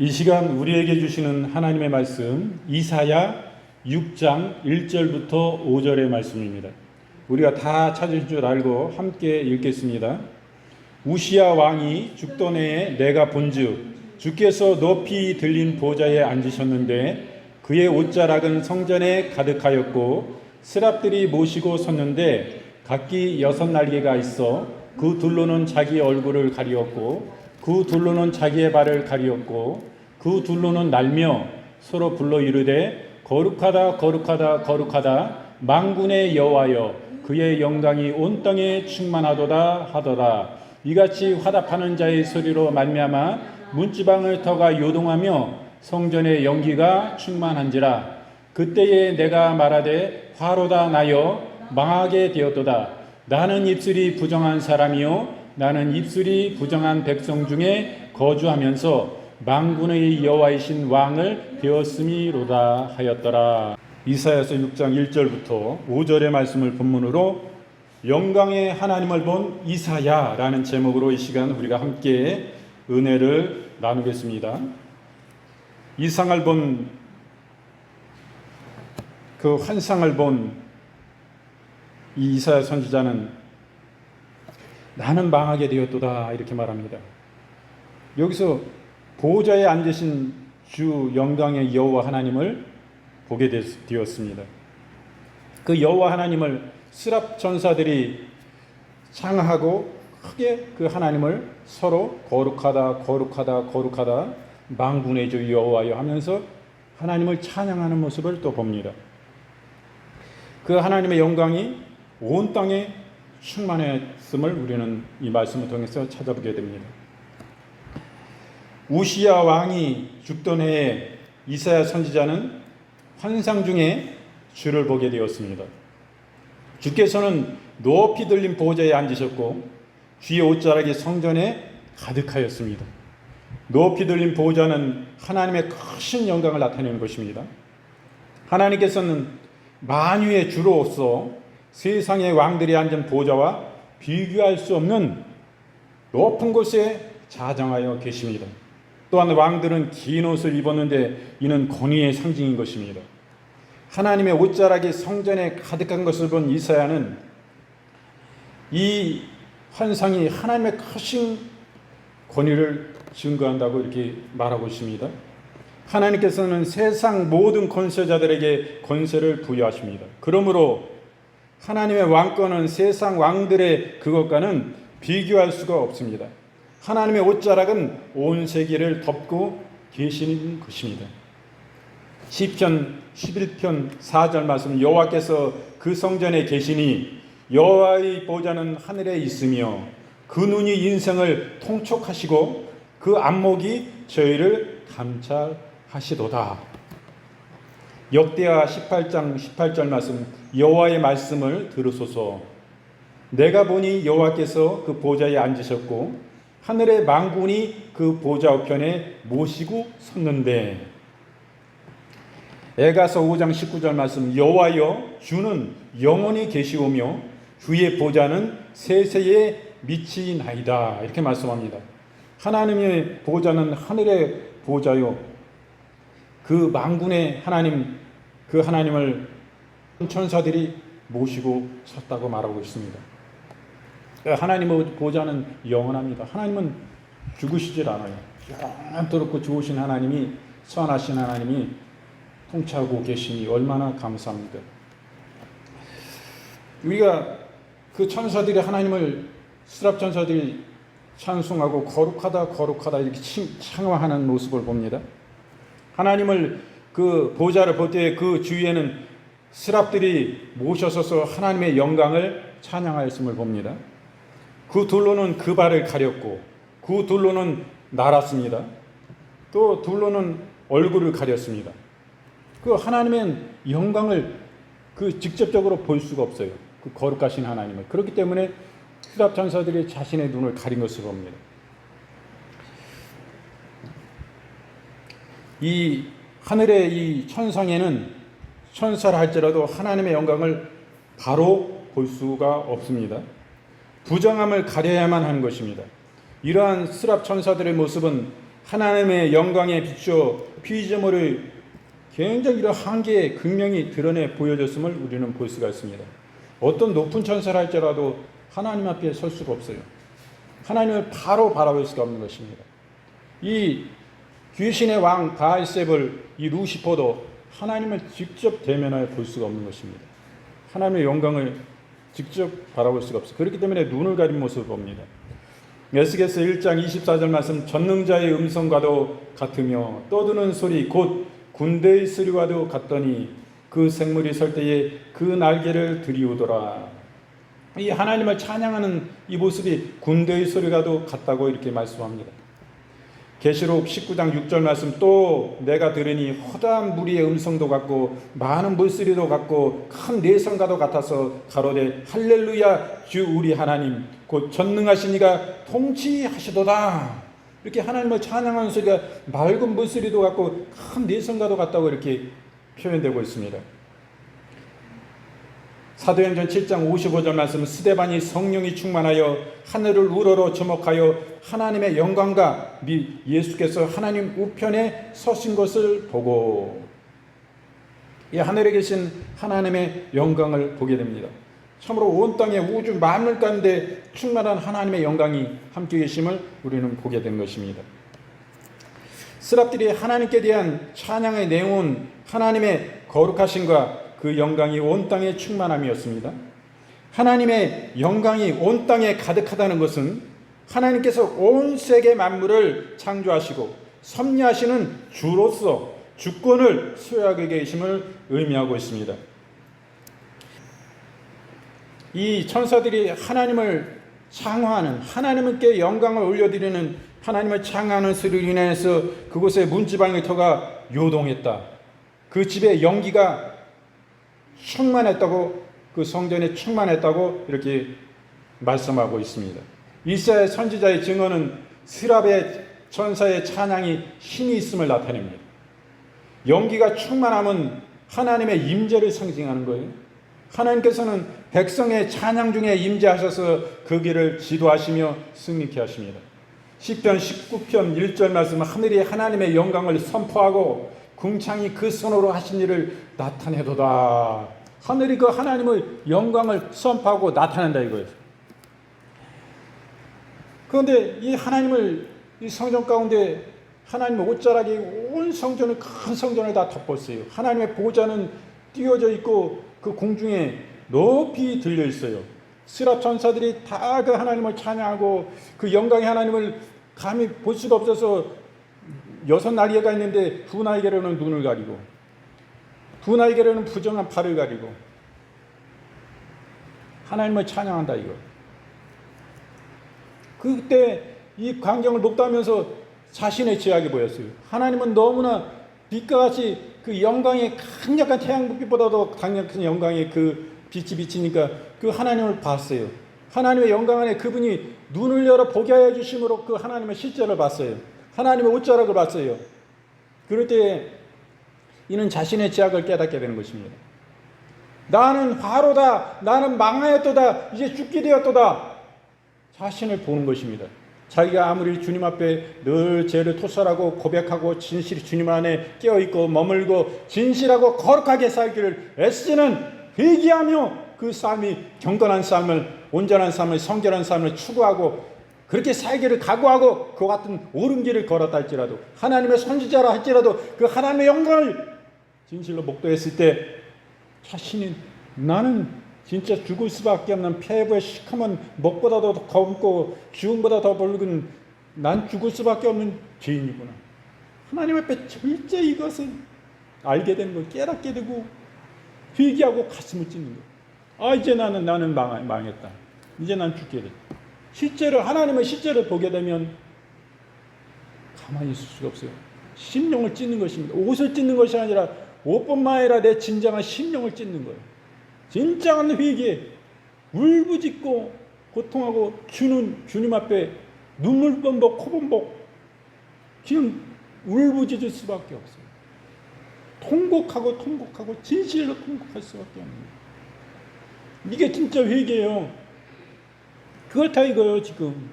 이 시간 우리에게 주시는 하나님의 말씀 이사야 6장 1절부터 5절의 말씀입니다. 우리가 다 찾으실 줄 알고 함께 읽겠습니다. 우시야 왕이 죽던 해에 내가 본즉 주께서 높이 들린 보좌에 앉으셨는데 그의 옷자락은 성전에 가득하였고 스랍들이 모시고 섰는데 각기 6날개가 있어 그 둘로는 자기 얼굴을 가리었고 그 둘로는 자기의 발을 가리었고 그 둘로는 날며 서로 불러 이르되 거룩하다 거룩하다 거룩하다 만군의 여호와여 그의 영광이 온 땅에 충만하도다 하더라. 이같이 화답하는 자의 소리로 말미암아 문지방을 터가 요동하며 성전의 연기가 충만한지라. 그때에 내가 말하되 화로다 나여 망하게 되었도다. 나는 입술이 부정한 사람이요 나는 입술이 부정한 백성 중에 거주하면서 만군의 여호와이신 왕을 배웠음이로다 하였더라. 이사야서 6장 1절부터 5절의 말씀을 본문으로 영광의 하나님을 본 이사야라는 제목으로 이 시간 우리가 함께 은혜를 나누겠습니다. 이상을 본 그 환상을 본 이 이사야 선지자는 나는 망하게 되었도다 이렇게 말합니다. 여기서 보좌에 앉으신 주 영광의 여호와 하나님을 보게 되었습니다. 그 여호와 하나님을 스랍 전사들이 창하고 크게 그 하나님을 서로 거룩하다 거룩하다 거룩하다 만군의 주 여호와여 하면서 하나님을 찬양하는 모습을 또 봅니다. 그 하나님의 영광이 온 땅에 충만했음을 우리는 이 말씀을 통해서 찾아보게 됩니다. 우시야 왕이 죽던 해에 이사야 선지자는 환상 중에 주를 보게 되었습니다. 주께서는 높이 들린 보좌에 앉으셨고 주의 옷자락이 성전에 가득하였습니다. 높이 들린 보좌는 하나님의 크신 영광을 나타내는 것입니다. 하나님께서는 만유의 주로서 세상의 왕들이 앉은 보좌와 비교할 수 없는 높은 곳에 자정하여 계십니다. 또한 왕들은 긴 옷을 입었는데 이는 권위의 상징인 것입니다. 하나님의 옷자락이 성전에 가득한 것을 본 이사야는 이 환상이 하나님의 크신 권위를 증거한다고 이렇게 말하고 있습니다. 하나님께서는 세상 모든 권세자들에게 권세를 부여하십니다. 그러므로 하나님의 왕권은 세상 왕들의 그것과는 비교할 수가 없습니다. 하나님의 옷자락은 온 세계를 덮고 계시는 것입니다. 시편 11편 4절 말씀 여호와께서 그 성전에 계시니 여호와의 보좌는 하늘에 있으며 그 눈이 인생을 통촉하시고 그 안목이 저희를 감찰하시도다. 역대하 18장 18절 말씀 여호와의 말씀을 들으소서. 내가 보니 여호와께서 그 보좌에 앉으셨고 하늘의 만군이 그 보좌 우편에 모시고 섰는데. 에가서 5장 19절 말씀 여호와여 주는 영원히 계시오며 주의 보좌는 세세에 미치나이다 이렇게 말씀합니다. 하나님의 보좌는 하늘의 보좌요 그 만군의 하나님 그 하나님을 천사들이 모시고 섰다고 말하고 있습니다. 하나님의 보좌는 영원합니다. 하나님은 죽으시질 않아요. 영원토록 좋으신 하나님이 선하신 하나님이 통치하고 계시니 얼마나 감사합니다. 우리가 그 천사들이 하나님을 스랍 천사들이 찬송하고 거룩하다 거룩하다 이렇게 창화하는 모습을 봅니다. 하나님을 그 보좌를 볼 때 그 주위에는 스랍들이 모셔서서 하나님의 영광을 찬양하였음을 봅니다. 그 둘로는 그 발을 가렸고 그 둘로는 날았습니다. 또 둘로는 얼굴을 가렸습니다. 그 하나님의 영광을 그 직접적으로 볼 수가 없어요. 그 거룩하신 하나님을. 그렇기 때문에 스랍 천사들이 자신의 눈을 가린 것을 봅니다. 이 하늘의 이 천상에는 천사라 할지라도 하나님의 영광을 바로 볼 수가 없습니다. 부정함을 가려야만 하는 것입니다. 이러한 스랍 천사들의 모습은 하나님의 영광에 비추어 피조물의 굉장히 이런 한계의 극명히 드러내 보여졌음을 우리는 볼 수가 있습니다. 어떤 높은 천사를 할지라도 하나님 앞에 설 수가 없어요. 하나님을 바로 바라볼 수가 없는 것입니다. 이 귀신의 왕 바알셉을 이 루시퍼도 하나님을 직접 대면하여 볼 수가 없는 것입니다. 하나님의 영광을 직접 바라볼 수가 없어요. 그렇기 때문에 눈을 가린 모습을 봅니다. 에스겔서 1장 24절 말씀, 전능자의 음성과도 같으며 떠드는 소리 곧 군대의 소리와도 같더니 그 생물이 설 때에 그 날개를 들이우더라. 이 하나님을 찬양하는 이 모습이 군대의 소리와도 같다고 이렇게 말씀합니다. 계시록 19장 6절 말씀, 또 내가 들으니 허다한 무리의 음성도 같고 많은 물소리도 같고 큰 내성과도 같아서 가로되 할렐루야 주 우리 하나님 곧 전능하신 이가 통치하시도다. 이렇게 하나님을 찬양하는 소리가 맑은 물소리도 같고 큰 내성과도 같다고 이렇게 표현되고 있습니다. 사도행전 7장 55절 말씀, 스데반이 성령이 충만하여 하늘을 우러러 주목하여 하나님의 영광과 및 예수께서 하나님 우편에 서신 것을 보고, 이 하늘에 계신 하나님의 영광을 보게 됩니다. 참으로 온 땅의 우주 만물 가운데 충만한 하나님의 영광이 함께 계심을 우리는 보게 된 것입니다. 스랍들이 하나님께 대한 찬양의 내용은 하나님의 거룩하심과 그 영광이 온 땅에 충만함이었습니다. 하나님의 영광이 온 땅에 가득하다는 것은 하나님께서 온 세계 만물을 창조하시고 섭리하시는 주로서 주권을 소유하게 계심을 의미하고 있습니다. 이 천사들이 하나님을 창화하는, 하나님께 영광을 올려드리는, 하나님을 창화하는 소리로 인해서 그곳에 문지방의 터가 요동했다. 그 집에 연기가 충만했다고, 그 성전에 충만했다고 이렇게 말씀하고 있습니다. 이사야 선지자의 증언은 스랍의 천사의 찬양이 힘이 있음을 나타냅니다. 연기가 충만함은 하나님의 임재를 상징하는 거예요. 하나님께서는 백성의 찬양 중에 임재하셔서 그 길을 지도하시며 승리케 하십니다. 시편 19편 1절 말씀은 하늘이 하나님의 영광을 선포하고 궁창이 그 손으로 하신 일을 나타내도다. 하늘이 그 하나님의 영광을 선포하고 나타낸다 이거예요. 그런데 이 하나님을 이 성전 가운데 하나님의 옷자락이 온 성전을, 큰 성전을 다 덮었어요. 하나님의 보좌는 띄워져 있고 그 공중에 높이 들려 있어요. 스랍 천사들이 다 그 하나님을 찬양하고 그 영광의 하나님을 감히 볼 수가 없어서 6날개가 있는데 2날개로는 눈을 가리고 2날개로는 부정한 팔을 가리고 하나님을 찬양한다 이거. 그때 이 광경을 목도하면서 자신의 죄악이 보였어요. 하나님은 너무나 빛과 같이 그 영광의 강력한 태양빛보다도 강력한 영광의 그 빛이 비치니까 그 하나님을 봤어요. 하나님의 영광 안에 그분이 눈을 열어 보게 하여 주심으로 그 하나님의 실제를 봤어요. 하나님의 옷자락을 봤어요. 그럴 때 이는 자신의 죄악을 깨닫게 되는 것입니다. 나는 화로다. 나는 망하였도다. 이제 죽게 되었도다. 자신을 보는 것입니다. 자기가 아무리 주님 앞에 늘 죄를 토설하고 고백하고 진실히 주님 안에 깨어있고 머물고 진실하고 거룩하게 살기를 애쓰는 회개하며 그 삶이 경건한 삶을, 온전한 삶을, 성결한 삶을 추구하고 그렇게 살기를 각오하고 그 같은 옳은 길을 걸었다 할지라도, 하나님의 선지자라 할지라도 그 하나님의 영광을 진실로 목도했을 때 자신이 나는 진짜 죽을 수밖에 없는 폐부의 시커먼 목보다도 더 검고 기운보다 더 붉은 난 죽을 수밖에 없는 죄인이구나. 하나님 앞에 절대 이것을 알게 되는 걸 깨닫게 되고 회개하고 가슴을 찢는 거. 아 이제 나는 망했다. 이제 난 죽게 돼. 실제로 하나님의 실제를 보게 되면 가만히 있을 수가 없어요. 심령을 찢는 것입니다. 옷을 찢는 것이 아니라 옷뿐만 아니라 내 진정한 심령을 찢는 거예요. 진정한 회개, 울부짖고 고통하고 주님 앞에 눈물 범벅, 코 범벅, 지금 울부짖을 수밖에 없어요. 통곡하고 진실로 통곡할 수밖에 없는 거예요. 이게 진짜 회개예요. 그걸 다 이거예요 지금.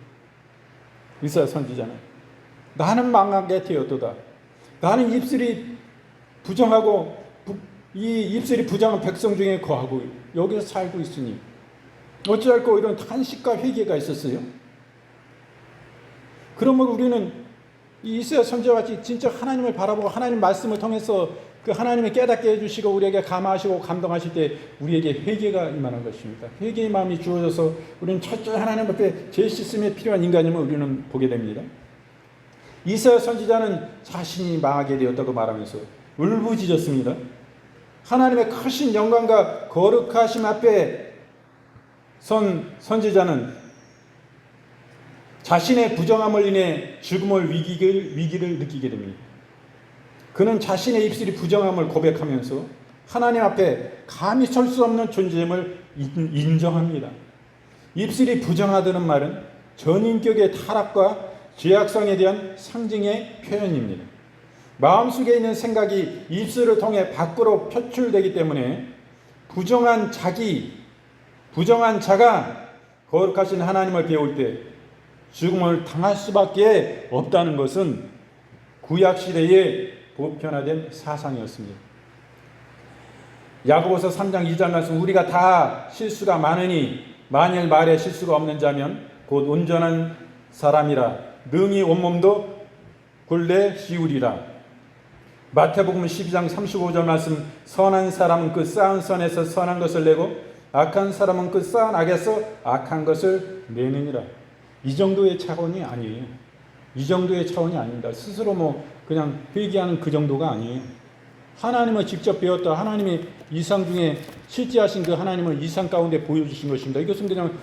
의사 선지자는 나는 망하게 되었도다. 나는 입술이 부정하고 이 입술이 부정한 백성 중에 거하고 여기서 살고 있으니 어찌할꼬 이런 탄식과 회개가 있었어요. 그러면 우리는 이 이사야 선지자와 같이 진짜 하나님을 바라보고 하나님 말씀을 통해서 그 하나님을 깨닫게 해주시고 우리에게 감화하시고 감동하실 때 우리에게 회개가 임하는 것입니다. 회개의 마음이 주어져서 우리는 철저히 하나님 앞에 죄 씻음에 필요한 인간임을 우리는 보게 됩니다. 이사야 선지자는 자신이 망하게 되었다고 말하면서 울부짖었습니다. 하나님의 크신 영광과 거룩하심 앞에 선 선지자는 자신의 부정함을 인해 죽음을 위기를 느끼게 됩니다. 그는 자신의 입술이 부정함을 고백하면서 하나님 앞에 감히 설 수 없는 존재임을 인정합니다. 입술이 부정하다는 말은 전인격의 타락과 죄악성에 대한 상징의 표현입니다. 마음속에 있는 생각이 입술을 통해 밖으로 표출되기 때문에 부정한 자가 거룩하신 하나님을 배울 때 죽음을 당할 수밖에 없다는 것은 구약시대에 보편화된 사상이었습니다. 야고보서 3장 2절 말씀 우리가 다 실수가 많으니 만일 말에 실수가 없는 자면 곧 온전한 사람이라 능히 온몸도 굴레 씌우리라. 마태복음 12장 35절 말씀 선한 사람은 그 쌓은 선에서 선한 것을 내고 악한 사람은 그 쌓은 악에서 악한 것을 내느니라. 이 정도의 차원이 아니에요. 이 정도의 차원이 아닙니다. 스스로 그냥 회개하는 그 정도가 아니에요. 하나님을 직접 배웠다. 하나님의 이상 중에 실제하신 그 하나님을 이상 가운데 보여주신 것입니다. 이것은 그냥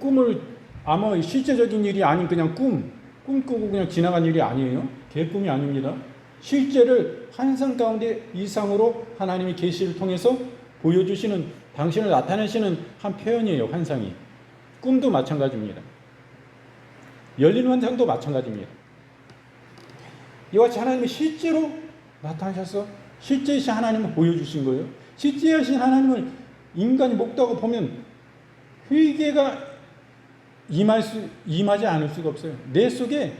꿈을 아마 실제적인 일이 아닌 그냥 꿈꾸고 그냥 지나간 일이 아니에요. 개꿈이 아닙니다. 실제를 환상 가운데 이상으로 하나님이 계시를 통해서 보여주시는 당신을 나타내시는 한 표현이에요. 환상이. 꿈도 마찬가지입니다. 열린 환상도 마찬가지입니다. 이와 같이 하나님이 실제로 나타나셔서 실제이신 하나님을 보여주신 거예요. 실제이신 하나님을 인간이 먹다고 보면 회개가 임하지 않을 수가 없어요. 내 속에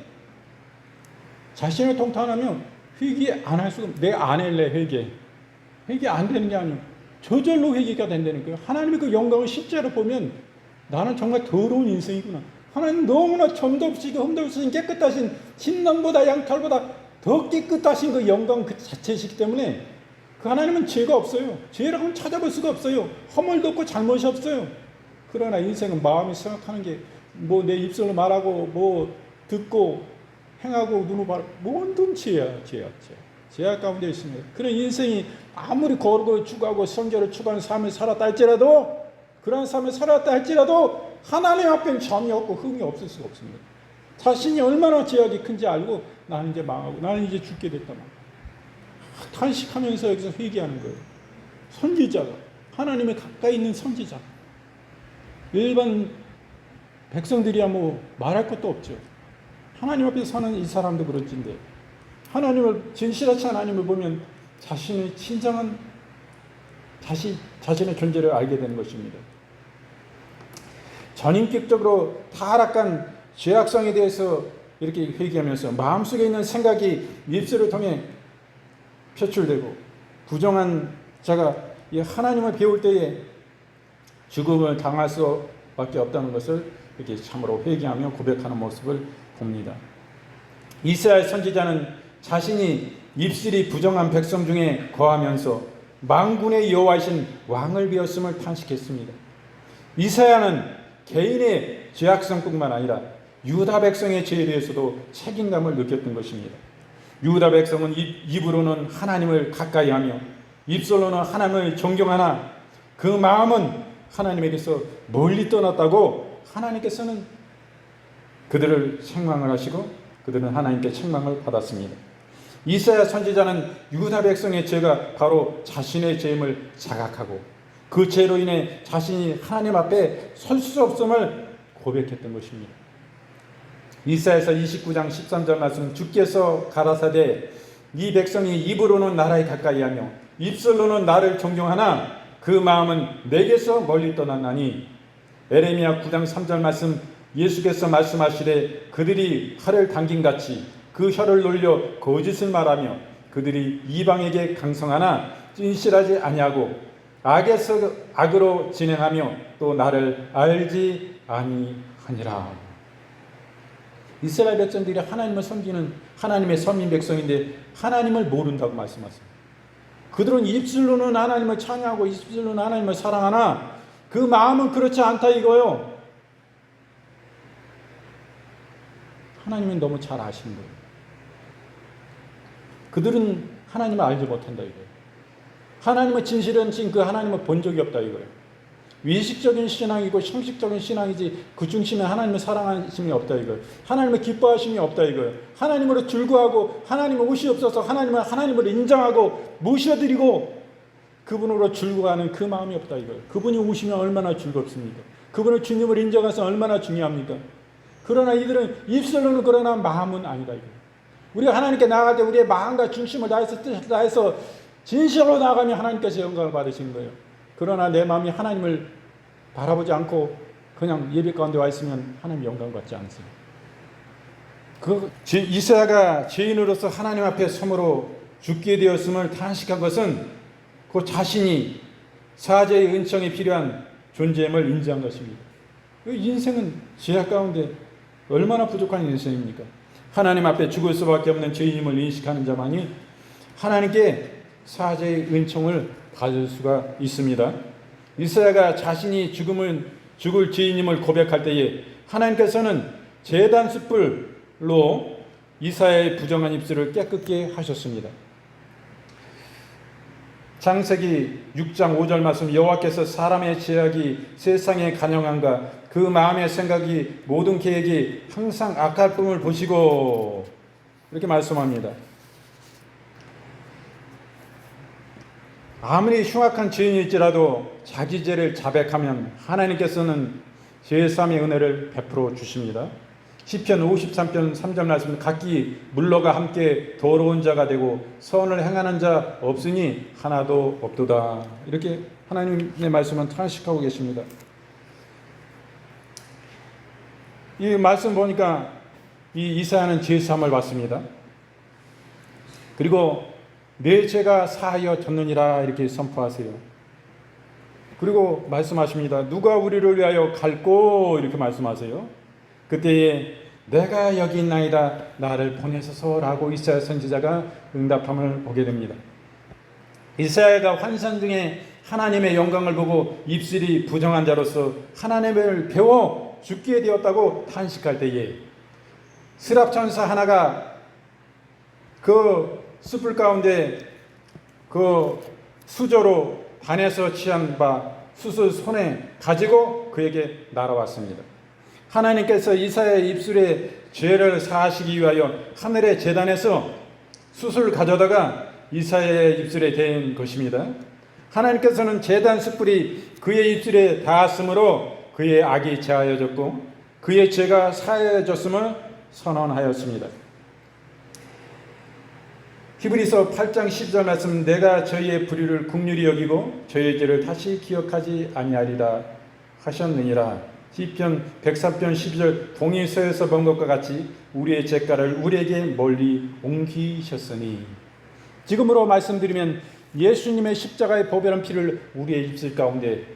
자신을 통탄하면 회개 안 할 수가 없어요. 내가 안 할래 회개 안 되는 게 아니에요. 저절로 회개가 된다는 거예요. 하나님의 그 영광을 실제로 보면 나는 정말 더러운 인생이구나. 하나님 너무나 점도 없으시고 흠도 없으신 깨끗하신 신랑보다 양털보다 더 깨끗하신 그 영광 그 자체이시기 때문에 그 하나님은 죄가 없어요. 죄라고는 찾아볼 수가 없어요. 허물도 없고 잘못이 없어요. 그러나 인생은 마음이 생각하는 게 내 입술로 말하고 듣고 행하고 눈으로 말하고 모든 죄야. 죄악 가운데 있습니다. 그런 인생이 아무리 거룩을 추구하고 성결을 추구하는 삶을 살았다 할지라도 그런 삶을 살았다 할지라도 하나님 앞에는 점이 없고 흠이 없을 수가 없습니다. 자신이 얼마나 죄악이 큰지 알고 나는 이제 망하고 나는 이제 죽게 됐다. 탄식하면서 여기서 회개하는 거예요. 선지자가 하나님의 가까이 있는 선지자. 일반 백성들이야 말할 것도 없죠. 하나님 앞에 서는 이 사람도 그렇진데 진실하신 하나님을 보면 자신의 진정한 자신의 존재를 알게 되는 것입니다. 전인격적으로 타락한 죄악성에 대해서 이렇게 회개하면서 마음속에 있는 생각이 입술을 통해 표출되고 부정한 자가 이 하나님을 배울 때에 죽음을 당할 수밖에 없다는 것을 이렇게 참으로 회개하며 고백하는 모습을 봅니다. 이사야 선지자는 자신이 입술이 부정한 백성 중에 거하면서 만군의 여호와이신 왕을 배웠음을 탄식했습니다. 이사야는 개인의 죄악성뿐만 아니라 유다 백성의 죄에 대해서도 책임감을 느꼈던 것입니다. 유다 백성은 입으로는 하나님을 가까이하며 입술로는 하나님을 존경하나 그 마음은 하나님에게서 멀리 떠났다고 하나님께서는 그들을 책망을 하시고 그들은 하나님께 책망을 받았습니다. 이사야 선지자는 유다 백성의 죄가 바로 자신의 죄임을 자각하고 그 죄로 인해 자신이 하나님 앞에 설 수 없음을 고백했던 것입니다. 이사야서 29장 13절 말씀 주께서 가라사대 이 백성이 입으로는 나를 가까이하며 입술로는 나를 존경하나 그 마음은 내게서 멀리 떠났나니 에레미야 9장 3절 말씀 예수께서 말씀하시되 그들이 칼을 당김같이 그 혀를 놀려 거짓을 말하며 그들이 이방에게 강성하나 진실하지 아니하고 악에서 악으로 진행하며 또 나를 알지 아니하니라. 이스라엘 백성들이 하나님을 섬기는 하나님의 선민 백성인데 하나님을 모른다고 말씀하십니다. 그들은 입술로는 하나님을 찬양하고 입술로는 하나님을 사랑하나 그 마음은 그렇지 않다 이거요. 하나님은 너무 잘 아시는 거예요. 그들은 하나님을 알지 못한다 이거예요. 하나님의 진실한 그 하나님을 본 적이 없다 이거예요. 위식적인 신앙이고 형식적인 신앙이지 그 중심에 하나님을 사랑하심이 없다 이거예요. 하나님을 기뻐하심이 없다 이거예요. 하나님으로 즐거워하고 하나님의 옷이 없어서 하나님을 인정하고 모셔드리고 그분으로 즐거워하는 그 마음이 없다 이거예요. 그분이 오시면 얼마나 즐겁습니까? 그분을 주님을 인정해서 얼마나 중요합니까? 그러나 이들은 입술로는 그러나 마음은 아니다 이거예요. 우리가 하나님께 나아갈 때 우리의 마음과 중심을 다해서 뜻을 다해서 진실로 나아가면 하나님께서 영광을 받으시는 거예요. 그러나 내 마음이 하나님을 바라보지 않고 그냥 예배 가운데 와 있으면 하나님 영광을 받지 않으세요. 이사야가 죄인으로서 하나님 앞에 섬으로 죽게 되었음을 탄식한 것은 그 자신이 사죄의 은총이 필요한 존재임을 인지한 것입니다. 인생은 죄악 가운데 얼마나 부족한 인생입니까? 하나님 앞에 죽을 수밖에 없는 죄인임을 인식하는 자만이 하나님께 사죄의 은총을 받을 수가 있습니다. 이사야가 자신이 죽을 죄인임을 고백할 때에 하나님께서는 제단 숯불로 이사야의 부정한 입술을 깨끗게 하셨습니다. 창세기 6장 5절 말씀, 여호와께서 사람의 죄악이 세상에 간영한가 그 마음의 생각이 모든 계획이 항상 악할 뿐을 보시고 이렇게 말씀합니다. 아무리 흉악한 죄인일지라도 자기 죄를 자백하면 하나님께서는 죄사함의 은혜를 베풀어 주십니다. 시편 53편 3절 말씀, 각기 물러가 함께 더러운 자가 되고 선을 행하는 자 없으니 하나도 없도다. 이렇게 하나님의 말씀은 탄식하고 계십니다. 이 말씀 보니까 이 이사야는 죄사함을 받습니다. 그리고 내 죄가 사하여졌느니라 이렇게 선포하세요. 그리고 말씀하십니다. 누가 우리를 위하여 갈꼬 이렇게 말씀하세요. 그때에 내가 여기 있나이다 나를 보내소서라고 이사야 선지자가 응답함을 보게 됩니다. 이사야가 환상 중에 하나님의 영광을 보고 입술이 부정한 자로서 하나님을 배워 죽게 되었다고 탄식할 때에 스랍천사 하나가 그 숯불 가운데 그 수저로 반에서 취한 바 숯을 손에 가지고 그에게 날아왔습니다. 하나님께서 이사야의 입술에 죄를 사하시기 위하여 하늘의 제단에서 숯을 가져다가 이사야의 입술에 댄 것입니다. 하나님께서는 제단 숯불이 그의 입술에 닿았으므로 그의 악이 제하여졌고 그의 죄가 사하여졌음을 선언하였습니다. 히브리서 8장 10절 말씀, 내가 저희의 불의를 긍휼히 여기고 저희의 죄를 다시 기억하지 아니하리라 하셨느니라. 시편 103편 12절, 동이 서에서 본 것과 같이 우리의 죄가를 우리에게 멀리 옮기셨으니. 지금으로 말씀드리면 예수님의 십자가의 보배란 피를 우리의 입술 가운데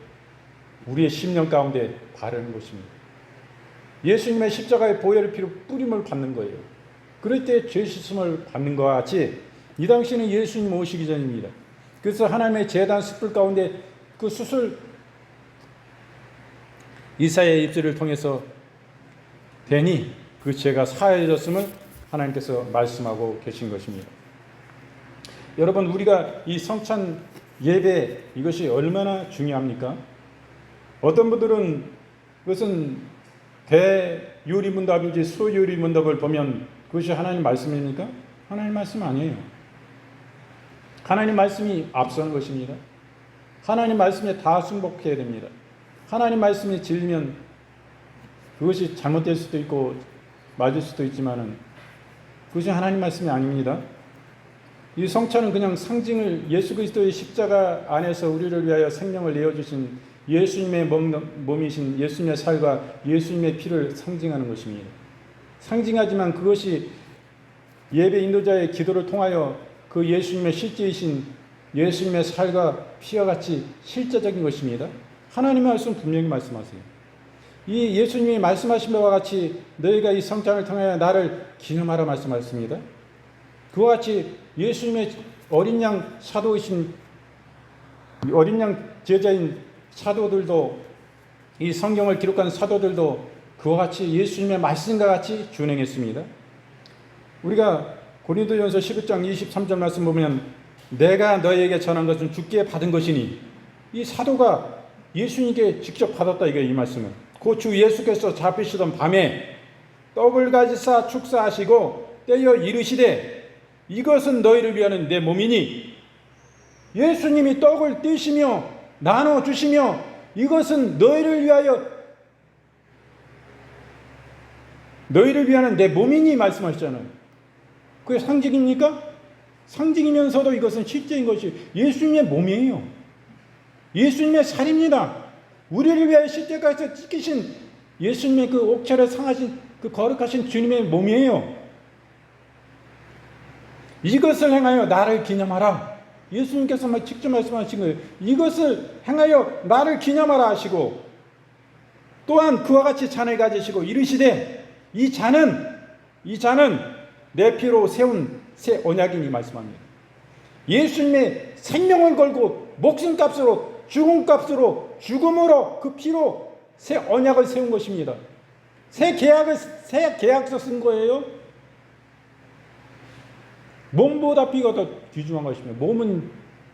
우리의 심령 가운데 바르는 것입니다. 예수님의 십자가의 보혈의 피로 뿌림을 받는 거예요. 그럴 때 죄 씻음을 받는 것과 같이 이 당시는 예수님 오시기 전입니다. 그래서 하나님의 제단 숯불 가운데 그 숯을 이사야의 입술을 통해서 대니 그 죄가 사해졌음을 하나님께서 말씀하고 계신 것입니다. 여러분, 우리가 이 성찬 예배 이것이 얼마나 중요합니까? 어떤 분들은 그것은 대요리문답인지 소요리문답을 보면 그것이 하나님 말씀입니까? 하나님 말씀 아니에요. 하나님 말씀이 앞서는 것입니다. 하나님 말씀에 다 순복해야 됩니다. 하나님 말씀이 진리면 그것이 잘못될 수도 있고 맞을 수도 있지만은 그것이 하나님 말씀이 아닙니다. 이 성찬은 그냥 상징을 예수 그리스도의 십자가 안에서 우리를 위하여 생명을 내어주신 예수님의 몸이신 예수님의 살과 예수님의 피를 상징하는 것입니다. 상징하지만 그것이 예배 인도자의 기도를 통하여 그 예수님의 실제이신 예수님의 살과 피와 같이 실제적인 것입니다. 하나님의 말씀 분명히 말씀하세요. 이 예수님이 말씀하신 바와 같이 너희가 이 성장을 통하여 나를 기념하라 말씀하셨습니다. 그와 같이 예수님의 어린 양 사도이신 어린 양 제자인 사도들도 이 성경을 기록한 사도들도 그와 같이 예수님의 말씀과 같이 준행했습니다. 우리가 고린도전서 11장 23절 말씀 보면 내가 너희에게 전한 것은 주께 받은 것이니 이 사도가 예수님께 직접 받았다 이 말씀은 그 주 예수께서 잡히시던 밤에 떡을 가지사 축사하시고 떼어 이르시되 이것은 너희를 위하는 내 몸이니 예수님이 떡을 떼시며 나눠 주시며 이것은 너희를 위하는 내 몸이니 말씀하셨잖아요. 그게 상징입니까? 상징이면서도 이것은 실제인 것이 예수님의 몸이에요. 예수님의 살입니다. 우리를 위하여 십자가에서 찢기신 예수님의 그 옥체를 상하신 그 거룩하신 주님의 몸이에요. 이것을 행하여 나를 기념하라. 예수님께서 직접 말씀하신 거예요. 이것을 행하여 나를 기념하라 하시고 또한 그와 같이 잔을 가지시고 이르시되 이 잔은 내 피로 세운 새 언약이니 말씀합니다. 예수님의 생명을 걸고 목숨값으로 죽음으로 그 피로 새 언약을 세운 것입니다. 새 계약서 쓴 거예요. 몸보다 피가 더 귀중한 것입니다.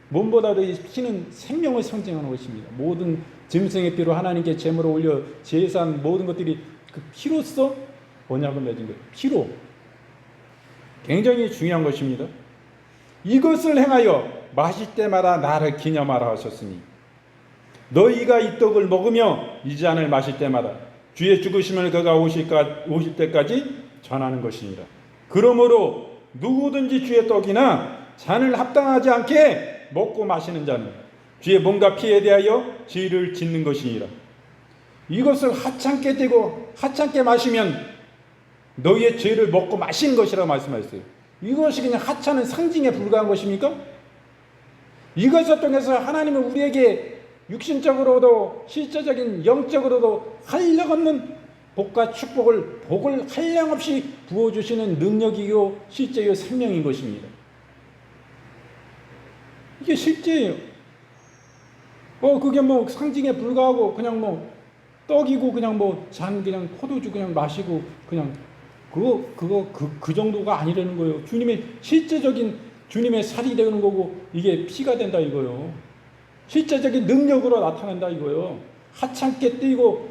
몸보다도 이 피는 생명을 상징하는 것입니다. 모든 짐승의 피로 하나님께 제물을 올려 제사한 모든 것들이 그 피로써 언약을 맺은 거예요. 피로. 굉장히 중요한 것입니다. 이것을 행하여 마실 때마다 나를 기념하라 하셨으니 너희가 이 떡을 먹으며 이 잔을 마실 때마다 주의 죽으심을 그가 오실 때까지 전하는 것이니라. 그러므로 누구든지 주의 떡이나 잔을 합당하지 않게 먹고 마시는 자는 주의 몸과 피에 대하여 죄를 짓는 것이니라. 이것을 하찮게 되고 하찮게 마시면 너희의 죄를 먹고 마시는 것이라고 말씀하셨어요. 이것이 그냥 하찮은 상징에 불과한 것입니까? 이것을 통해서 하나님은 우리에게 육신적으로도 실제적인 영적으로도 한량없는 복과 복을 한량없이 부어주시는 능력이요 실제요 생명인 것입니다. 이게 실제예요. 그게 상징에 불과하고 그냥 떡이고 그냥 그냥 포도주 그냥 마시고 그냥 그 정도가 아니라는 거예요. 주님의 실제적인 주님의 살이 되는 거고 이게 피가 된다 이거요. 실제적인 능력으로 나타난다 이거요. 하찮게 뛰고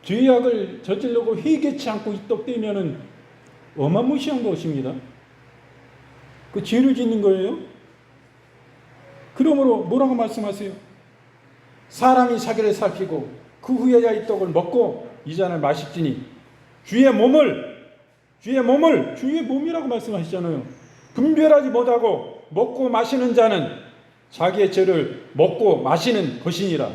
죄악을 저지르고 회개치 않고 이 떡 떼면은 어마무시한 것입니다. 그 죄를 짓는 거예요. 그러므로 뭐라고 말씀하세요? 사람이 자기를 살피고 그 후에야 이 떡을 먹고 이 잔을 마실지니 주의 몸이라고 말씀하시잖아요. 분별하지 못하고 먹고 마시는 자는 자기의 죄를 먹고 마시는 것이니라.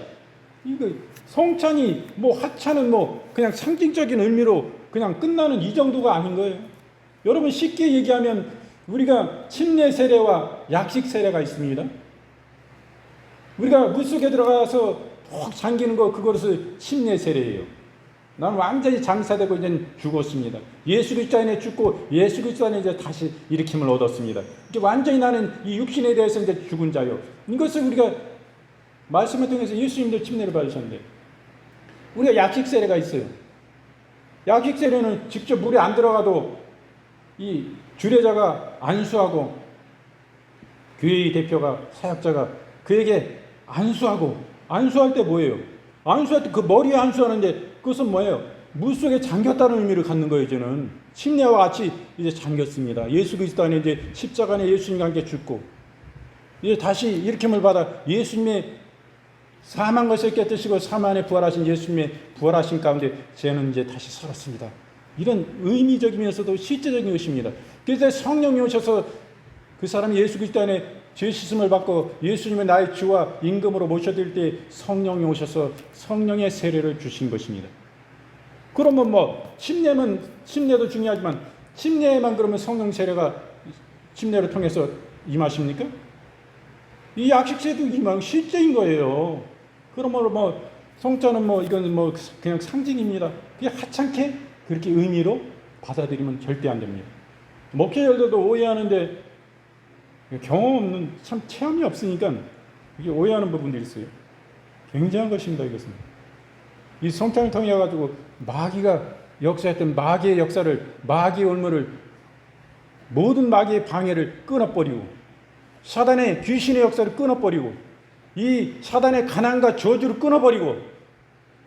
이거 성찬이 하찮은 그냥 상징적인 의미로 그냥 끝나는 이 정도가 아닌 거예요. 여러분 쉽게 얘기하면 우리가 침례 세례와 약식 세례가 있습니다. 우리가 물속에 들어가서 푹 잠기는 거 그것을 침례 세례예요. 나는 완전히 장사되고 이제 죽었습니다. 예수 그리스도 안에 죽고 예수 그리스도 안에 이제 다시 일으킴을 얻었습니다. 이제 완전히 나는 이 육신에 대해서 이제 죽은 자요. 이것을 우리가 말씀을 통해서 예수님도 침례를 받으셨는데 우리가 약식 세례가 있어요. 약식 세례는 직접 물에 안 들어가도 이 주례자가 안수하고 교회의 대표가 사역자가 그에게 안수할 때 뭐예요? 안수할 때 그 머리에 안수하는데 그것은 뭐예요? 물속에 잠겼다는 의미를 갖는 거예요. 저는 침례와 같이 이제 잠겼습니다. 예수 그리스도 안에 이제 십자가 안에 예수님과 함께 죽고 이제 다시 일으킴을 받아 예수님의 사망 것을 깨뜨시고 사망 안에 부활하신 예수님의 부활하신 가운데 저는 이제 다시 살았습니다. 이런 의미적이면서도 실제적인 것입니다. 그래서 성령이 오셔서 그 사람이 예수 그리스도 안에 죄 씻음을 받고 예수님의 나의 주와 임금으로 모셔드릴 때 성령이 오셔서 성령의 세례를 주신 것입니다. 그러면 침례도 중요하지만 침례만 그러면 성령 세례가 침례를 통해서 임하십니까? 이 약식세도 임하는 실제인 거예요. 그러므로 뭐 성자는 뭐 이건 뭐 그냥 상징입니다. 그게 하찮게 그렇게 의미로 받아들이면 절대 안 됩니다. 목회자들도 오해하는데 경험 없는, 참 체험이 없으니까 이게 오해하는 부분들이 있어요. 굉장한 것입니다. 이것은 이 성찬을 통해 가지고 마귀가 역사했던 마귀의 역사를, 마귀의 올무를, 모든 마귀의 방해를 끊어버리고, 사단의 귀신의 역사를 끊어버리고, 이 사단의 가난과 저주를 끊어버리고,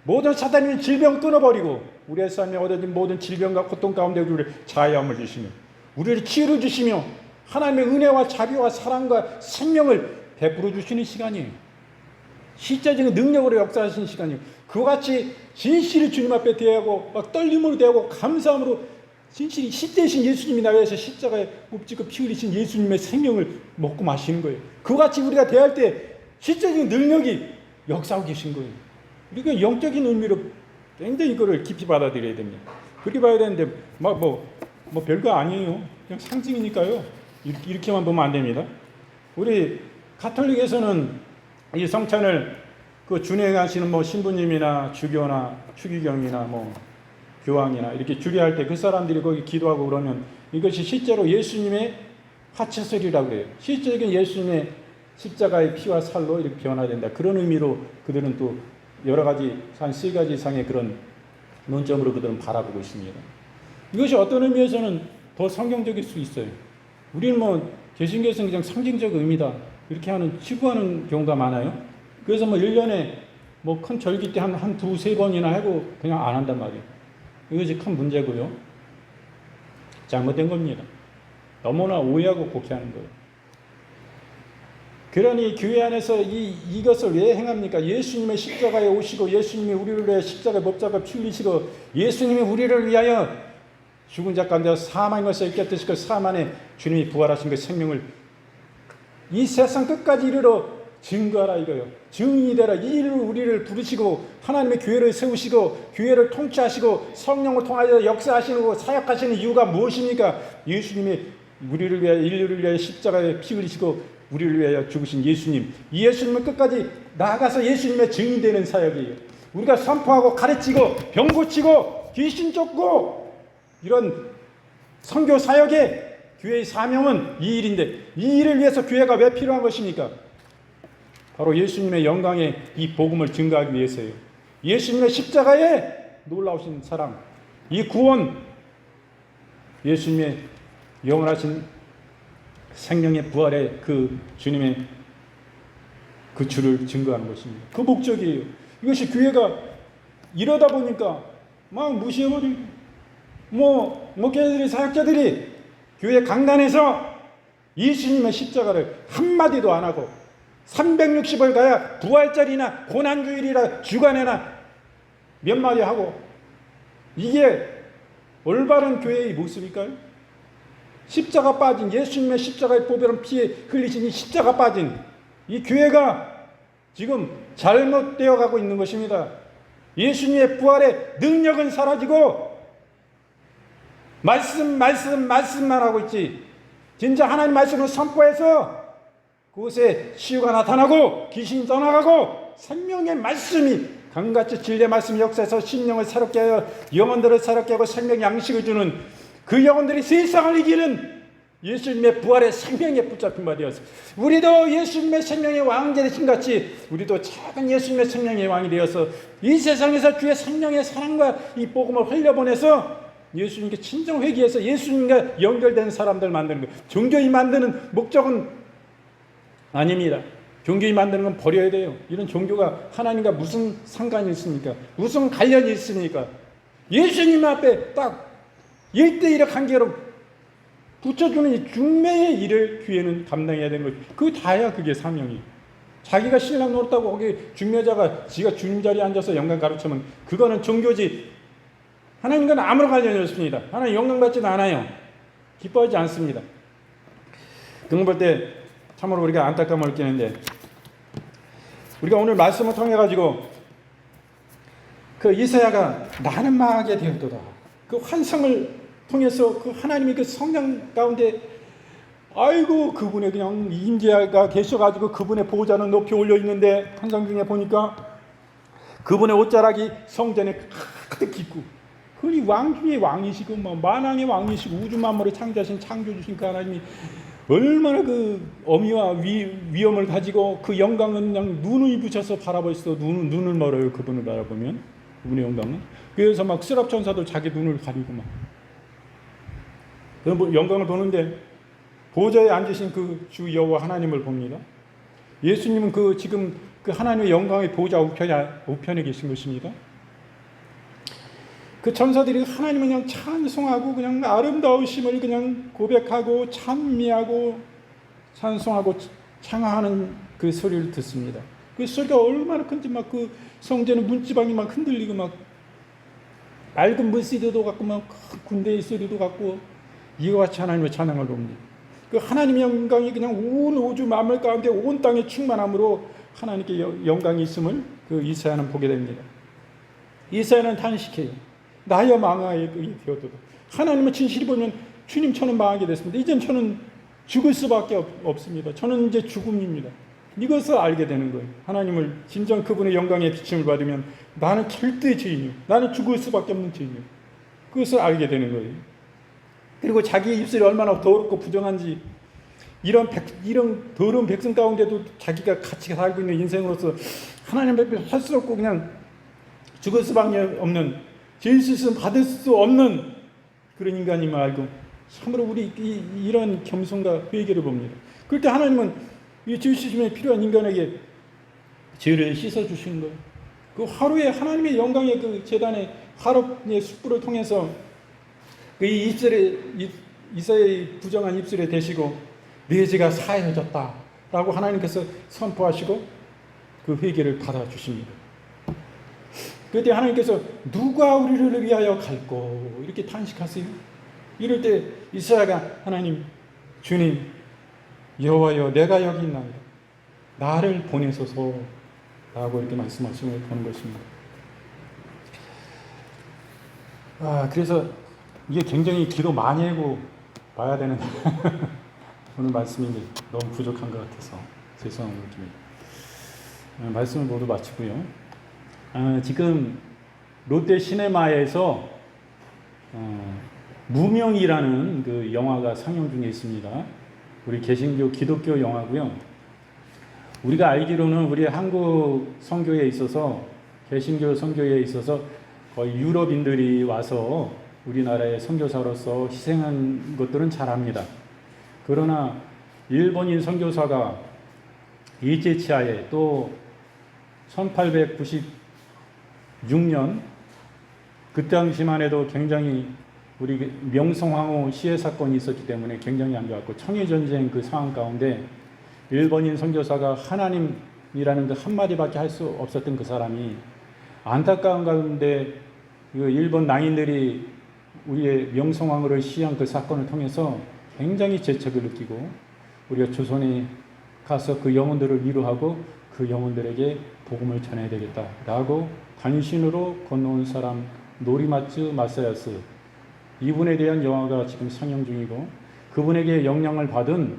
모든 사단의 질병을 끊어버리고, 우리의 삶에 얻어진 모든 질병과 고통 가운데 우리를 자유함을 주시며, 우리를 치유를 주시며, 하나님의 은혜와 자비와 사랑과 생명을 베풀어 주시는 시간이에요. 실제적인 능력으로 역사하시는 시간이에요. 그와 같이 진실히 주님 앞에 대하고 막 떨림으로 대하고 감사함으로 진실히 실제이신 예수님이 나에 위해서 십자가에 굽지고 피 흘리신 예수님의 생명을 먹고 마시는 거예요. 그와 같이 우리가 대할 때 실제적인 능력이 역사하고 계신 거예요. 우리가 영적인 의미로 굉장히 이거를 깊이 받아들여야 됩니다. 그렇게 봐야 되는데 뭐 별거 아니에요. 그냥 상징이니까요. 이렇게만 보면 안 됩니다. 우리 가톨릭에서는 이 성찬을 그 준행하시는 뭐 신부님이나 주교나 추기경이나 뭐 교황이나 이렇게 주례할 때 그 사람들이 거기 기도하고 그러면 이것이 실제로 예수님의 화채설이라고 그래요. 실제적인 예수님의 십자가의 피와 살로 이렇게 변화된다. 그런 의미로 그들은 또 여러 가지 한 3가지 이상의 그런 논점으로 그들은 바라보고 있습니다. 이것이 어떤 의미에서는 더 성경적일 수 있어요. 우리는 뭐 개신교에서는 그냥 상징적 의미다 이렇게 치부하는 경우가 많아요. 그래서 뭐 1년에 뭐 큰 절기 때 한 2-3번이나 하고 그냥 안 한단 말이에요. 이것이 큰 문제고요. 잘못된 겁니다. 너무나 오해하고 곡해하는 거예요. 그러니 교회 안에서 이것을 왜 행합니까? 예수님의 십자가에 오시고, 예수님이 우리를 위해 십자가의 법자가 피 흘리시고, 예수님이 우리를 위하여 죽은 자 가운데 사망의 것을 깨뜨리시고 사망에 주님이 부활하신 그 생명을 이 세상 끝까지 이르러 증거하라 이거요. 증인이 되라. 이 일로 우리를 부르시고 하나님의 교회를 세우시고 교회를 통치하시고 성령을 통하여 역사하시고 사역하시는 이유가 무엇입니까? 예수님이 우리를 위하여, 인류를 위하여 십자가에 피 흘리시고 우리를 위하여 죽으신 예수님, 이 예수님은 끝까지 나아가서 예수님의 증인 되는 사역이에요. 우리가 선포하고 가르치고 병 고치고 귀신 쫓고 이런 선교 사역의 교회의 사명은 이 일인데, 이 일을 위해서 교회가 왜 필요한 것입니까? 바로 예수님의 영광의 이 복음을 증거하기 위해서예요. 예수님의 십자가에 놀라우신 사랑, 이 구원, 예수님의 영원하신 생명의 부활의 그 주님의 그 주를 증거하는 것입니다. 그 목적이에요. 이것이 교회가 이러다 보니까 막 무시해버리고, 목회자들이, 사역자들이 교회 강단에서 예수님의 십자가를 한마디도 안 하고 360을 가야 부활절이나 고난주일이나 주간에나 몇 마디 하고, 이게 올바른 교회의 모습일까요? 십자가 빠진, 예수님의 십자가의 보배로운 피에 흘리신 이 십자가 빠진 이 교회가 지금 잘못되어 가고 있는 것입니다. 예수님의 부활의 능력은 사라지고 말씀만 하고 있지, 진짜 하나님 말씀을 선포해서 그곳에 치유가 나타나고 귀신이 떠나가고 생명의 말씀이 강같이 진리의 말씀 역사에서 심령을 새롭게 하여 영혼들을 새롭게 하고 생명의 양식을 주는 그 영혼들이 세상을 이기는 예수님의 부활의 생명에 붙잡힌 바 되었습니다. 우리도 예수님의 생명의 왕자 되신 같이 우리도 작은 예수님의 생명의 왕이 되어서 이 세상에서 주의 생명의 사랑과 이 복음을 흘려보내서 예수님께 진정 회개해서 예수님과 연결된 사람들 만드는 것. 종교인 만드는 목적은 아닙니다. 종교인 만드는 건 버려야 돼요. 이런 종교가 하나님과 무슨 상관이 있습니까? 무슨 관련이 있습니까? 예수님 앞에 딱 1대1의 관계로 붙여주는 이 중매의 일을 교회는 감당해야 되는 거죠. 그거 다야 그게 사명이. 자기가 신랑 노릇하고 거기 중매자가 지가 주님 자리에 앉아서 영광 가르치면 그거는 종교지. 하나님과는 아무런 관련이 없습니다. 하나님 영광 받지도 않아요. 기뻐하지 않습니다. 그런 볼 때 참으로 우리가 안타까움을 느끼는데, 우리가 오늘 말씀을 통해 가지고 그 이사야가 나는 망하게 되었도다, 그 환상을 통해서 그 하나님의 그 성령 가운데 아이고 그분의 그냥 임재가 계셔가지고 그분의 보좌는 높이 올려 있는데 환상 중에 보니까 그분의 옷자락이 성전에 가득 있고 그분이 왕 중에 왕이시고 뭐 만왕의 왕이시고 우주 만물을 창조하신 창조주신 그 하나님이 얼마나 그 어미와 위엄을 가지고 그 영광은 그냥 눈을 붙여서 바라볼 수도 눈을 멀어요. 그분을 바라보면 그분의 영광은. 그래서 막 스랍 천사도 자기 눈을 가리고 막 그런 영광을 보는데 보좌에 앉으신 그 주 여호와 하나님을 봅니다. 예수님은 그 지금 그 하나님의 영광의 보좌 우편에 계신 것입니다. 그 천사들이 하나님을 그냥 찬송하고 그냥 아름다우심을 그냥 고백하고 찬미하고 찬송하고 찬양하는 그 소리를 듣습니다. 그 소리가 얼마나 큰지 막 그 성전의 문지방이 막 흔들리고 막 맑은 물소리도 같고 막 군대의 소리도 같고 이와 같이 하나님의 찬양을 봅니다. 그 하나님의 영광이 그냥 온 우주 만물 가운데 온 땅에 충만함으로 하나님께 영광이 있음을 그 이사야는 보게 됩니다. 이사야는 단식해요. 나여 망하에 되어도 하나님은 진실이 보면 주님 저는 망하게 됐습니다. 이젠 저는 죽을 수밖에 없습니다. 저는 이제 죽음입니다. 이것을 알게 되는 거예요. 하나님을 진정 그분의 영광의 비침을 받으면 나는 절대 죄인이요. 나는 죽을 수밖에 없는 죄인이요. 그것을 알게 되는 거예요. 그리고 자기의 입술이 얼마나 더럽고 부정한지 이런 더러운 백성 가운데도 자기가 같이 살고 있는 인생으로서 하나님 앞에 할 수 없고 그냥 죽을 수밖에 없는 죄 짓은 받을 수 없는 그런 인간임을 알고 참으로 우리 이런 겸손과 회개를 봅니다. 그럴 때 하나님은 이 죄 씻음에 필요한 인간에게 죄를 씻어주시는 거예요. 그 하루에 하나님의 영광의 그 제단의 하루의 숯불을 통해서 그 이사야의 부정한 입술에 대시고 네 죄가 사해졌다라고 하나님께서 선포하시고 그 회개를 받아주십니다. 그때 하나님께서 누가 우리를 위하여 갈꼬 이렇게 탄식하세요. 이럴 때 이사야가 하나님 주님 여호와여 내가 여기 있나이다. 나를 보내소서라고 이렇게 말씀하시는 걸 보는 것입니다. 그래서 이게 굉장히 기도 많이 하고 봐야 되는 오늘 말씀인데 너무 부족한 것 같아서 죄송한 느낌입니다. 말씀을 모두 마치고요. 지금 롯데 시네마에서 무명이라는 그 영화가 상영 중에 있습니다. 우리 개신교 기독교 영화고요. 우리가 알기로는 우리 한국 선교에 있어서 개신교 선교에 있어서 거의 유럽인들이 와서 우리나라의 선교사로서 희생한 것들은 잘 압니다. 그러나 일본인 선교사가 일제치하에 또 1896년 그 당시만 해도 굉장히 우리 명성황후 시해 사건이 있었기 때문에 굉장히 안 좋았고 청일전쟁 그 상황 가운데 일본인 선교사가 하나님이라는 그 한마디밖에 할 수 없었던 그 사람이 안타까운 가운데 그 일본 낭인들이 우리의 명성황후를 시해한 그 사건을 통해서 굉장히 죄책을 느끼고 우리가 조선에 가서 그 영혼들을 위로하고 그 영혼들에게 복음을 전해야 되겠다라고 단신으로 건너온 사람 노리마츠 마사야스 이분에 대한 영화가 지금 상영 중이고 그분에게 영향을 받은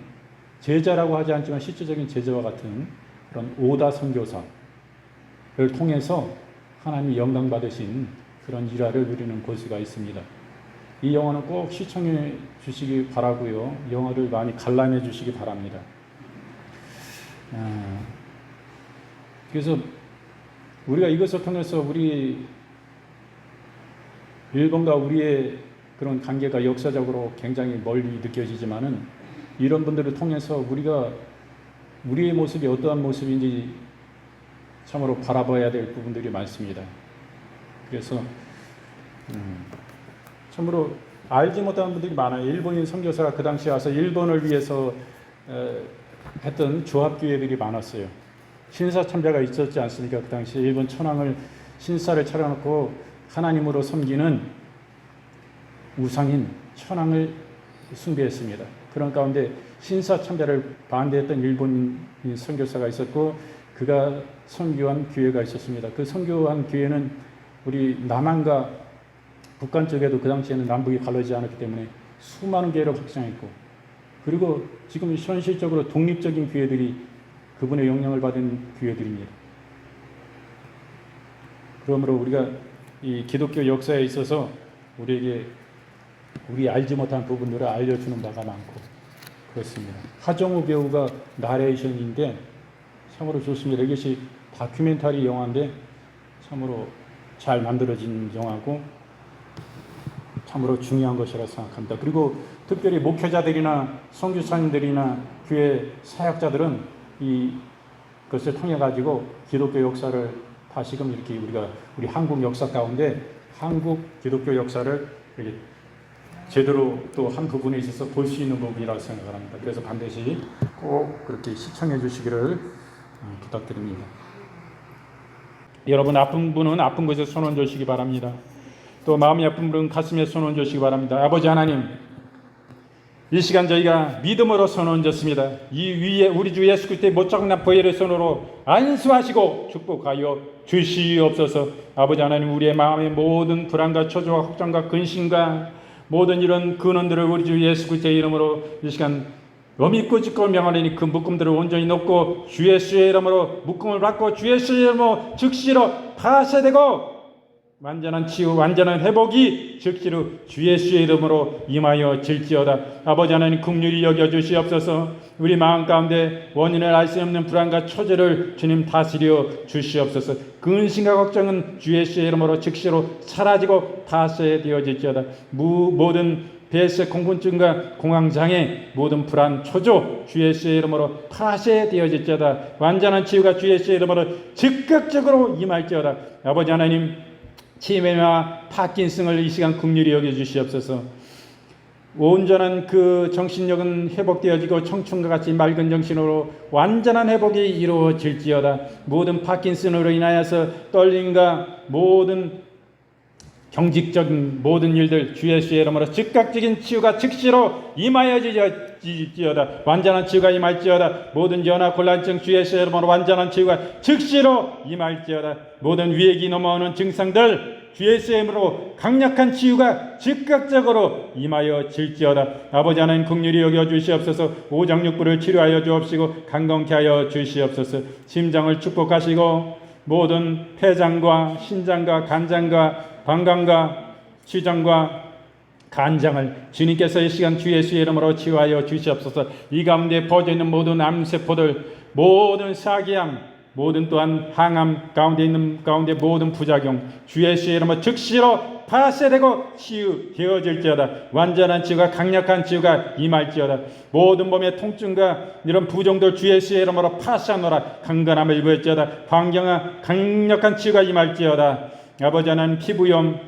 제자라고 하지 않지만 실질적인 제자와 같은 그런 오다 선교사를 통해서 하나님이 영광 받으신 그런 일화를 누리는 볼 수가 있습니다. 이 영화는 꼭 시청해 주시기 바라고요. 영화를 많이 관람해 주시기 바랍니다. 그래서 우리가 이것을 통해서 우리 일본과 우리의 그런 관계가 역사적으로 굉장히 멀리 느껴지지만은 이런 분들을 통해서 우리가 우리의 모습이 어떠한 모습인지 참으로 바라봐야 될 부분들이 많습니다. 그래서 참으로 알지 못하는 분들이 많아요. 일본인 선교사가 그 당시에 와서 일본을 위해서 했던 조합교회들이 많았어요. 신사 참배가 있었지 않습니까? 그 당시에 일본 천황을 신사를 차려놓고 하나님으로 섬기는 우상인 천황을 숭배했습니다. 그런 가운데 신사 참배를 반대했던 일본인 선교사가 있었고 그가 선교한 교회가 있었습니다. 그 선교한 교회는 우리 남한과 북한 쪽에도 그 당시에는 남북이 갈라지지 않았기 때문에 수많은 교회를 확장했고, 그리고 지금 현실적으로 독립적인 교회들이 그분의 영향을 받은 교회들입니다. 그러므로 우리가 이 기독교 역사에 있어서 우리에게 우리 알지 못한 부분들을 알려주는 바가 많고 그렇습니다. 하정우 배우가 나레이션인데 참으로 좋습니다. 이것이 다큐멘터리 영화인데 참으로 잘 만들어진 영화고 참으로 중요한 것이라 생각합니다. 그리고 특별히 목회자들이나 선교사님들이나 교회 사역자들은 이것을 통해 가지고 기독교 역사를 다시금 이렇게 우리 한국 역사 가운데 한국 기독교 역사를 이렇게 제대로 또 한 부분에 있어서 볼 수 있는 부분이라고 생각을 합니다. 그래서 반드시 꼭 그렇게 시청해 주시기를 부탁드립니다. 여러분, 아픈 분은 아픈 곳에 손 얹어 주시기 바랍니다. 또 마음이 아픈 분은 가슴에 손 얹어 주시기 바랍니다. 아버지 하나님, 이 시간 저희가 믿음으로 손 얹었습니다. 이 위에 우리 주 예수 그리스도의 못장난 보혈의 손으로 안수하시고 축복하여 주시옵소서. 아버지 하나님, 우리의 마음의 모든 불안과 초조와 걱정과 근심과 모든 이런 근원들을 우리 주 예수 그리스도의 이름으로 이 시간 엄히 꾸짖고 명하노니 그 묶음들을 온전히 놓고 주 예수의 이름으로 묶음을 받고 주 예수의 이름으로 즉시로 파쇄되고 완전한 치유, 완전한 회복이 즉시로 주 예수의 이름으로 임하여 질지어다. 아버지 하나님, 긍휼히 여겨 주시옵소서. 우리 마음 가운데 원인을 알 수 없는 불안과 초조를 주님 다스려 주시옵소서. 근심과 걱정은 주 예수의 이름으로 즉시로 사라지고 파쇄되어질지어다. 모든 폐쇄, 공분증과 공황장애, 모든 불안, 초조 주 예수의 이름으로 파쇄되어질지어다. 완전한 치유가 주 예수의 이름으로 즉각적으로 임할지어다. 아버지 하나님, 치매와 파킨슨을 이 시간 긍휼히 여겨 주시옵소서. 온전한 그 정신력은 회복되어지고 청춘과 같이 맑은 정신으로 완전한 회복이 이루어질지어다. 모든 파킨슨으로 인하여서 떨림과 모든 경직적인 모든 일들 주 예수의 이름으로 즉각적인 치유가 즉시로 임하여지지어다. 완전한 치유가 임할지어다. 모든 연화 곤란증 주 예수의 이름으로 완전한 치유가 즉시로 임할지어다. 모든 위액이 넘어오는 증상들 주 예수의 이름으로 강력한 치유가 즉각적으로 임하여질지어다. 아버지 하나님, 긍휼히 여겨 주시옵소서. 오장육부를 치료하여 주옵시고 강건케 하여 주시옵소서. 심장을 축복하시고 모든 폐장과 신장과 간장과 방광과 췌장과 간장을 주님께서 이 시간 주 예수의 이름으로 치유하여 주시옵소서. 이 가운데 퍼져 있는 모든 암세포들, 모든 사기암, 모든 또한 항암 가운데 있는 가운데 모든 부작용 주 예수의 이름으로 즉시로 파쇄되고 치유되어질지어다. 완전한 치유가 강력한 치유가 임할지어다. 모든 몸의 통증과 이런 부종들 주 예수의 이름으로 파쇄하노라. 강건함을 입을지어다. 광경아 강력한 치유가 임할지어다. 아버지 하나님, 피부염,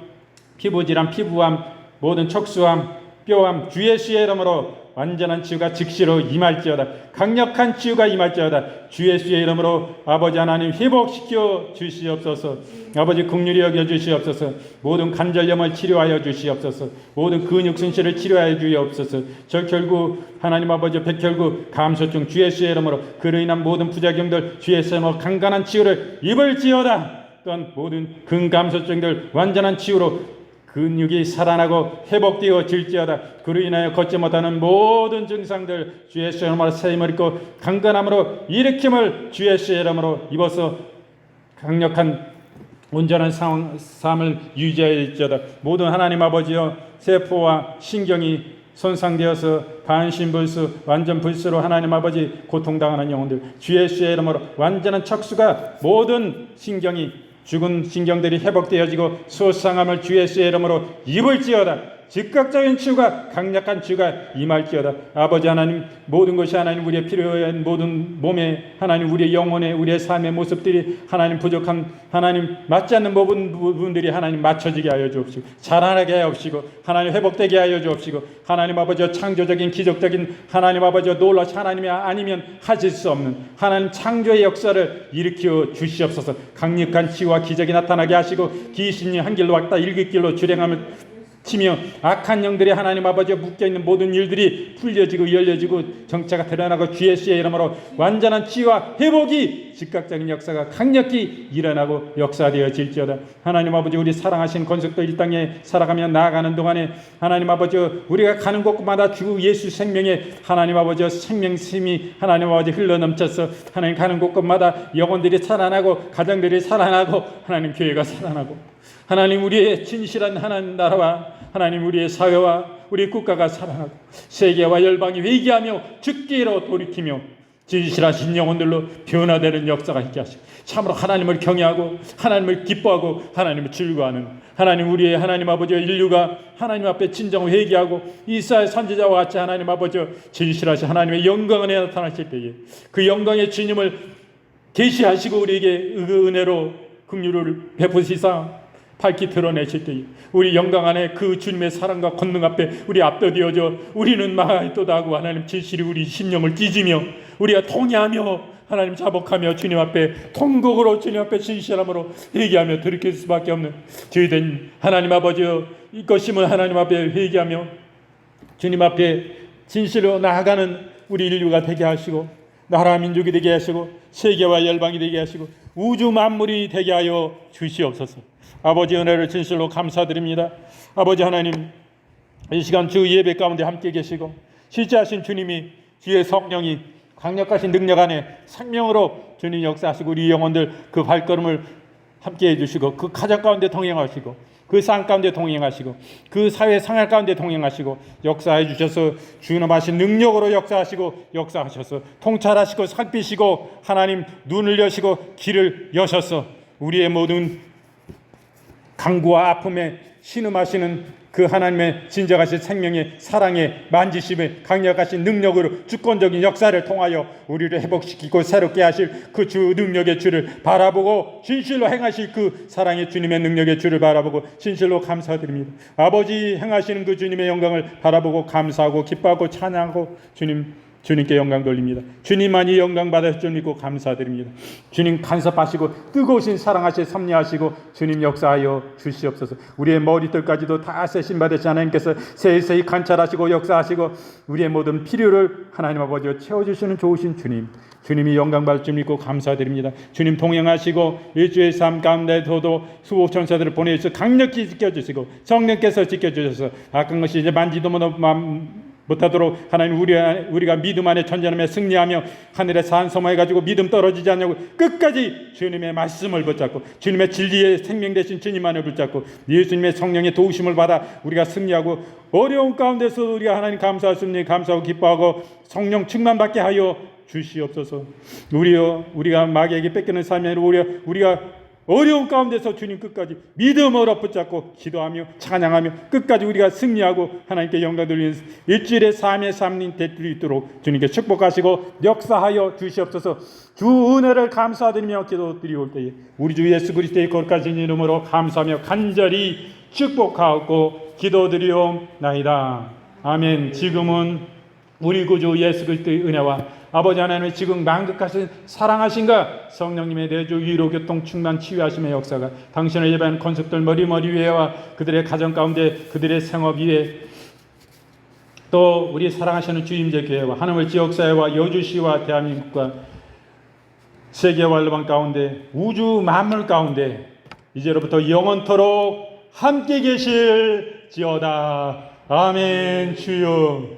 피부질환, 피부암, 모든 척수암, 뼈암 주 예수의 이름으로 완전한 치유가 즉시로 임할지어다. 강력한 치유가 임할지어다. 주 예수의 이름으로 아버지 하나님 회복시켜 주시옵소서. 아버지 긍휼히 여겨 주시옵소서. 모든 관절염을 치료하여 주시옵소서. 모든 근육 손실을 치료하여 주시옵소서. 적혈구 하나님 아버지 백혈구 감소증 주 예수의 이름으로 그로 인한 모든 부작용들 주 예수의 이름으로 강건한 치유를 입을지어다. 또한 모든 근감소증들 완전한 치유로 근육이 살아나고 회복되어질지어다. 그로 인하여 걷지 못하는 모든 증상들 주 예수의 이름으로 세임을 입고 강건함으로 일으킴을 주 예수의 이름으로 입어서 강력한 온전한 삶을 유지할지어다. 모든 하나님 아버지여, 세포와 신경이 손상되어서 반신불수, 완전 불수로 하나님 아버지 고통당하는 영혼들 주 예수의 이름으로 완전한 척수가 모든 신경이 죽은 신경들이 회복되어지고 수상함을 주 예수의 이름으로 입을지어다. 즉각적인 치유가 강력한 치유가 임할지어다. 아버지 하나님, 모든 것이 하나님 우리의 필요한 모든 몸에 하나님 우리의 영혼에 우리의 삶의 모습들이 하나님 부족한 하나님 맞지 않는 모든 부분들이 하나님 맞춰지게 하여 주옵시고 자라나게 하여 주옵시고 하나님 회복되게 하여 주옵시고 하나님 아버지 창조적인 기적적인 하나님 아버지 놀라시 하나님이 아니면 하실 수 없는 하나님 창조의 역사를 일으켜 주시옵소서. 강력한 치유와 기적이 나타나게 하시고 귀신이 한 길로 왔다 일곱 길로 주행하며 치며 악한 영들이 하나님 아버지에 묶여있는 모든 일들이 풀려지고 열려지고 정체가 드러나고 주의 씨의 이름으로 완전한 치유와 회복이 즉각적인 역사가 강력히 일어나고 역사되어질지어다. 하나님 아버지, 우리 사랑하신 건석도 이 땅에 살아가며 나아가는 동안에 하나님 아버지, 우리가 가는 곳마다 주 예수 생명의 하나님 아버지 생명심이 하나님 아버지 흘러넘쳐서 하나님 가는 곳마다 영혼들이 살아나고 가정들이 살아나고 하나님 교회가 살아나고 하나님 우리의 진실한 하나님 나라와 하나님 우리의 사회와 우리 국가가 살아나고 세계와 열방이 회개하며 죽기로 돌이키며 진실하신 영혼들로 변화되는 역사가 있게 하시고 참으로 하나님을 경외하고 하나님을 기뻐하고 하나님을 즐거워하는 하나님 우리의 하나님 아버지 인류가 하나님 앞에 진정을 회개하고 이사야 선지자와 같이 하나님 아버지 진실하신 하나님의 영광 안에 나타나실 때에 그 영광의 주님을 계시하시고 우리에게 그 은혜로 긍휼을 베푸시사 밝히 드러내실 때에 우리 영광 안에 그 주님의 사랑과 권능 앞에 우리 압도되어져 우리는 망하였도다 하고 하나님 진실이 우리 심령을 찢으며 우리가 통회하며 하나님 자복하며 주님 앞에 통곡으로 주님 앞에 진실함으로 회개하며 돌이킬 수밖에 없는 저희된 하나님 아버지여 이것이면 하나님 앞에 회개하며 주님 앞에 진실로 나아가는 우리 인류가 되게 하시고 나라 민족이 되게 하시고 세계와 열방이 되게 하시고 우주 만물이 되게 하여 주시옵소서. 아버지 은혜를 진실로 감사드립니다. 아버지 하나님, 이 시간 주 예배 가운데 함께 계시고 실제하신 주님이 주의 성령이 강력하신 능력 안에 생명으로 주님 역사하시고 우리 영혼들 그 발걸음을 함께 해주시고 그 가정 가운데 동행하시고 그 삶 가운데 동행하시고 그 사회 생활 가운데 동행하시고 역사해 주셔서 주님하신 능력으로 역사하셔서 통찰하시고 살피시고 하나님 눈을 여시고 길을 여셔서 우리의 모든 강구와 아픔에 신음하시는 그 하나님의 진정하신 생명의 사랑의 만지심의 강력하신 능력으로 주권적인 역사를 통하여 우리를 회복시키고 새롭게 하실 그 주 능력의 주를 바라보고 진실로 행하실 그 사랑의 주님의 능력의 주를 바라보고 진실로 감사드립니다. 아버지 행하시는 그 주님의 영광을 바라보고 감사하고 기뻐하고 찬양하고 주님께 영광 돌립니다. 주님만이 영광 받으실 줄 믿고 감사드립니다. 주님 간섭하시고 뜨거우신 사랑하시 섭리하시고 주님 역사하여 주시옵소서. 우리의 머리털까지도 다 세신 받으신 하나님께서 세세히 관찰하시고 역사하시고 우리의 모든 필요를 하나님 아버지와 채워주시는 좋으신 주님이 영광 받을 줄 믿고 감사드립니다. 주님 동행하시고 일주의 삶 가운데서도 수호 천사들을 보내주셔서 강력히 지켜주시고 성령께서 지켜주셔서 악한 것이 이제 만지도 못하도록 하나님 우리가 믿음 안에 전전하며 승리하며 하늘의 산소마해 가지고 믿음 떨어지지 않냐고 끝까지 주님의 말씀을 붙잡고 주님의 진리의 생명 되신 주님 안에 붙잡고 예수님의 성령의 도우심을 받아 우리가 승리하고 어려운 가운데서 우리가 하나님 감사하십니다. 감사하고 기뻐하고 성령 충만받게 하여 주시옵소서. 우리가 마귀에게 뺏기는 삶이 아니라 우리가 어려운 가운데서 주님 끝까지 믿음으로 붙잡고 기도하며 찬양하며 끝까지 우리가 승리하고 하나님께 영광 돌리는 일주일의 삶의 삶이 될 수 있도록 주님께 축복하시고 역사하여 주시옵소서. 주 은혜를 감사드리며 기도드리올 때에 우리 주 예수 그리스도의 거룩하신 이름으로 감사하며 간절히 축복하고 기도드리옵나이다. 아멘. 지금은 우리 구주 예수 그리스도의 은혜와 아버지 하나님의 지금 만극하신 사랑하신가 성령님의 내주 위로 교통 충만 치유하심의 역사가 당신을 예배하는 건석들 머리 위에와 그들의 가정 가운데 그들의 생업 위에 또 우리 사랑하시는 주임제 교회와 하나님의 지역사회와 여주시와 대한민국과 세계와 열방 가운데 우주 만물 가운데 이제로부터 영원토록 함께 계실지어다. 아멘. 주여,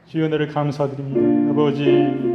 주여 은혜를 감사드립니다. 아버지